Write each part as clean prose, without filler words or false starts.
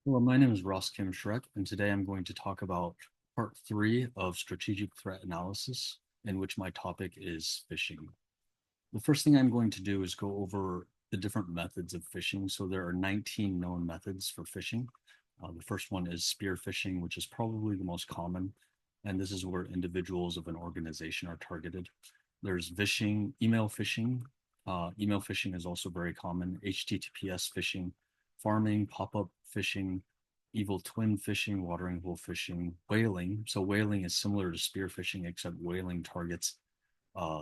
Well, my name is Ross Kim Shrek, and today I'm going to talk about part three of strategic threat analysis, in which my topic is phishing. The first thing I'm going to do is go over the different methods of phishing. So there are 19 known methods for phishing. The first one is spear phishing, which is probably the most common, and this is where individuals of an organization are targeted. There's phishing, email phishing. Email phishing is also very common. HTTPS phishing, farming, pop-up phishing, evil twin phishing, watering hole phishing, whaling. So whaling is similar to spear phishing, except whaling targets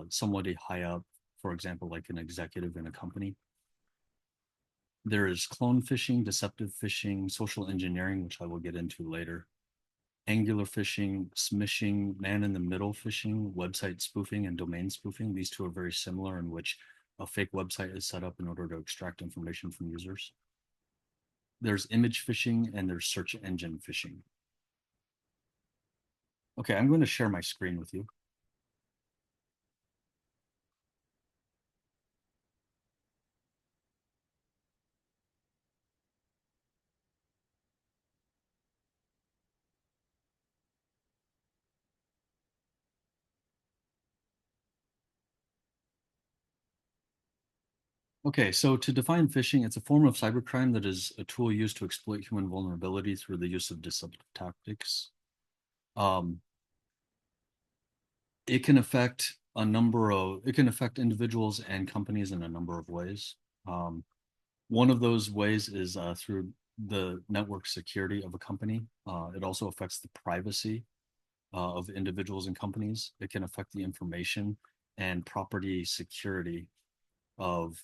somebody high up, for example, like an executive in a company. There is clone phishing, deceptive phishing, social engineering, which I will get into later, angular phishing, smishing, man in the middle phishing, website spoofing, and domain spoofing. These two are very similar, in which a fake website is set up in order to extract information from users. There's image phishing and there's search engine phishing. Okay, I'm going to share my screen with you. Okay, so to define phishing, it's a form of cybercrime that is a tool used to exploit human vulnerability through the use of deceptive tactics. Um, it can affect individuals and companies in a number of ways. Um, One of those ways is through the network security of a company. It also affects the privacy of individuals and companies. It can affect the information and property security of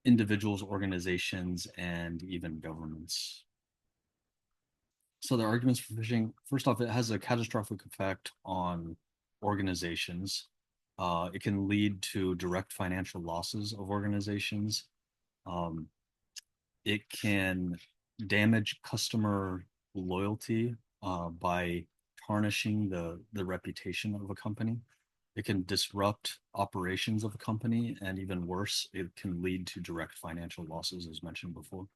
individuals, organizations, and even governments. So the arguments for phishing, first off, it has a catastrophic effect on organizations. It can lead to direct financial losses of organizations. Um, it can damage customer loyalty by tarnishing the reputation of a company. It can disrupt operations of a company, and even worse, it can lead to direct financial losses, as mentioned before.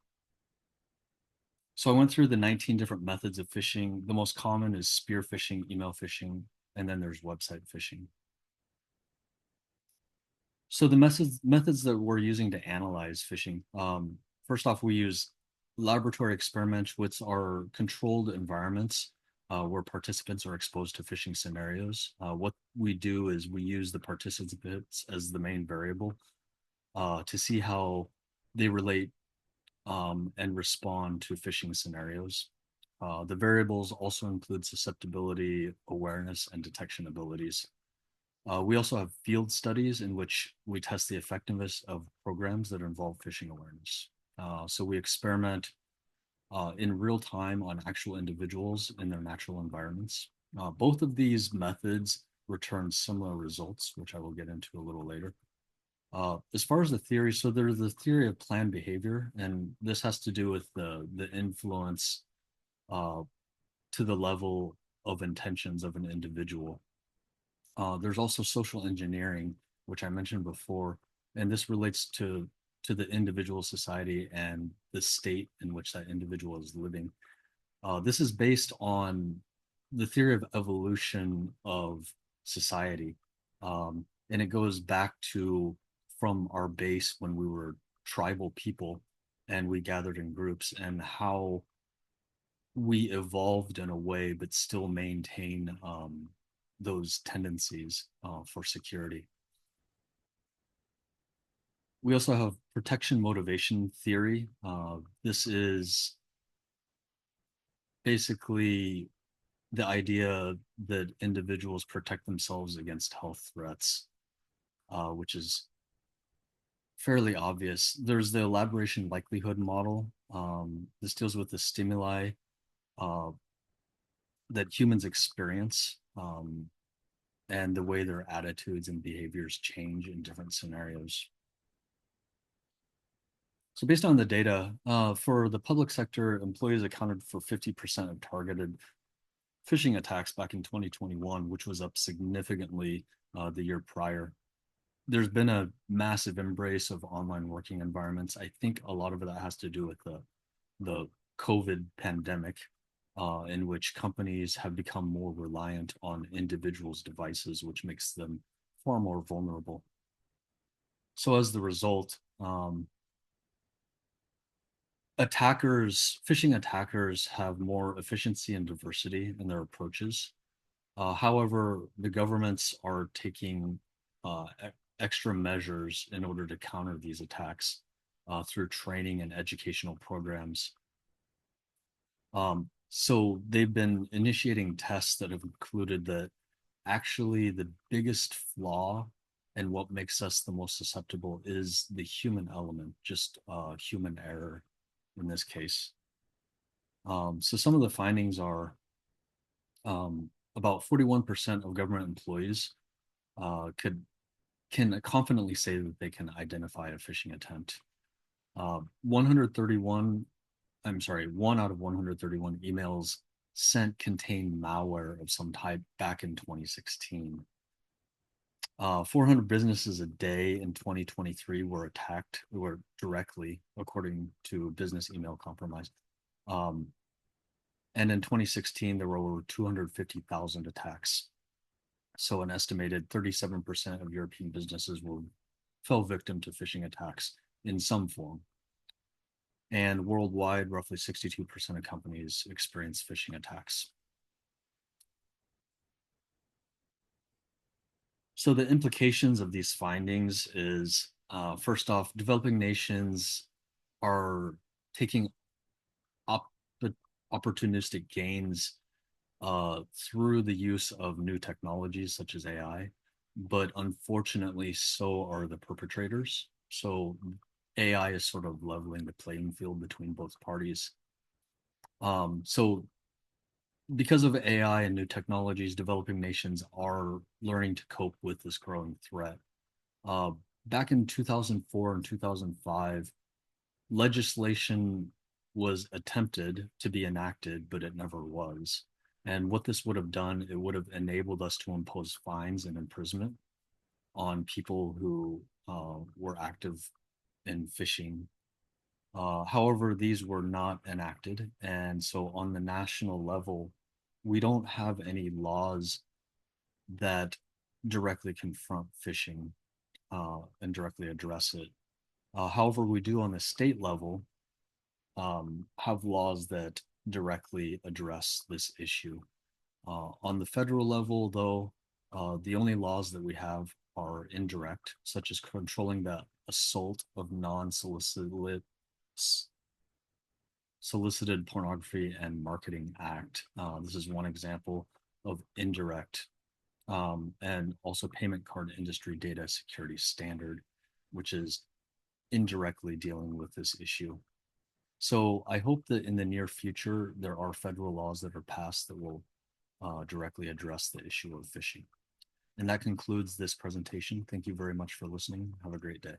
So I went through the 19 different methods of phishing. The most common is spear phishing, email phishing, and then there's website phishing. So the methods that we're using to analyze phishing, first off, we use laboratory experiments, which are controlled environments where participants are exposed to phishing scenarios. What we do is we use the participants as the main variable to see how they relate and respond to phishing scenarios. The variables also include susceptibility, awareness, and detection abilities. We also have field studies in which we test the effectiveness of programs that involve phishing awareness. So we experiment in real time on actual individuals in their natural environments. Both of these methods return similar results, which I will get into a little later. As far as the theory, so there's the theory of planned behavior, and this has to do with the influence uh, to the level of intentions of an individual. There's also social engineering, which I mentioned before, and this relates to the individual society and the state in which that individual is living. This is based on the theory of evolution of society, and it goes back to from our base when we were tribal people and we gathered in groups, and how we evolved in a way but still maintain those tendencies for security. We also have protection motivation theory. This is basically the idea that individuals protect themselves against health threats, which is fairly obvious. There's the elaboration likelihood model. This deals with the stimuli uh, that humans experience and the way their attitudes and behaviors change in different scenarios. So based on the data, for the public sector, employees accounted for 50% of targeted phishing attacks back in 2021, which was up significantly the year prior. There's been a massive embrace of online working environments. I think a lot of that has to do with the COVID pandemic, in which companies have become more reliant on individuals' devices, which makes them far more vulnerable. So as the result, phishing attackers have more efficiency and diversity in their approaches. However, the governments are taking extra measures in order to counter these attacks through training and educational programs. So they've been initiating tests that have concluded that actually the biggest flaw and what makes us the most susceptible is the human element, just human error in this case. So some of the findings are about 41% of government employees could can confidently say that they can identify a phishing attempt. 131, I'm sorry, 1 out of 131 emails sent contained malware of some type back in 2016. 400 businesses a day in 2023 were directly, according to business email compromise. Um, and in 2016, there were over 250,000 attacks. So an estimated 37% of European businesses fell victim to phishing attacks in some form. And worldwide, roughly 62% of companies experience phishing attacks. So the implications of these findings is, first off, developing nations are taking op- opportunistic gains through the use of new technologies such as AI, but unfortunately, so are the perpetrators. So AI is sort of leveling the playing field between both parties. So because of AI and new technologies, developing nations are learning to cope with this growing threat. Uh, Back in 2004 and 2005, legislation was attempted to be enacted, but it never was. And what this would have done, it would have enabled us to impose fines and imprisonment on people who were active in phishing. However, these were not enacted. And so on the national level, we don't have any laws that directly confront phishing and directly address it. However, we do on the state level have laws that directly address this issue. On the federal level, though, the only laws that we have are indirect, such as controlling the assault of non-solicited solicited pornography and marketing act. This is one example of indirect, and also payment card industry data security standard, which is indirectly dealing with this issue. So I hope that in the near future, there are federal laws that are passed that will directly address the issue of phishing. And that concludes this presentation. Thank you very much for listening. Have a great day.